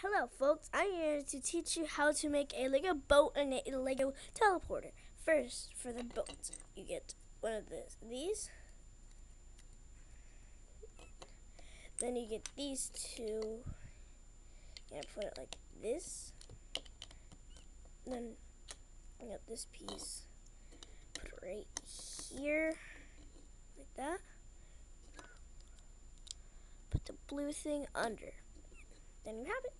Hello folks, I'm here to teach you how to make a Lego boat and a Lego teleporter. First, for the boat, you get one of these. Then you get these two. You're gonna put it like this. Then I got this piece. Put it right here, like that. Put the blue thing under. Then you have it.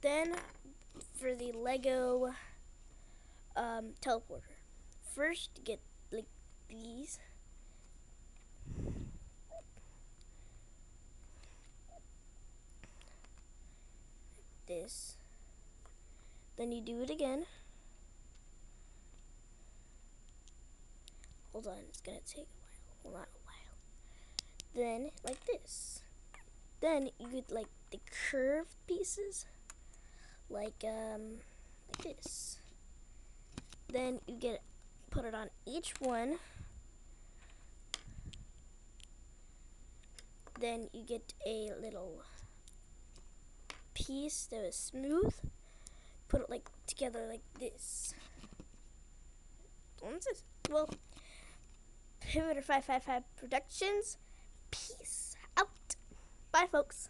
Then for the Lego teleporter, first get like these. This. Then you do it again. Hold on, it's gonna take a while. Hold on a while. Then like this. Then you get like the curved pieces, like this. Then you put it on each one. Then you get a little piece that is smooth. Put it like together like this. What's this? Well, Vader 555 Productions. Peace out. Bye, folks.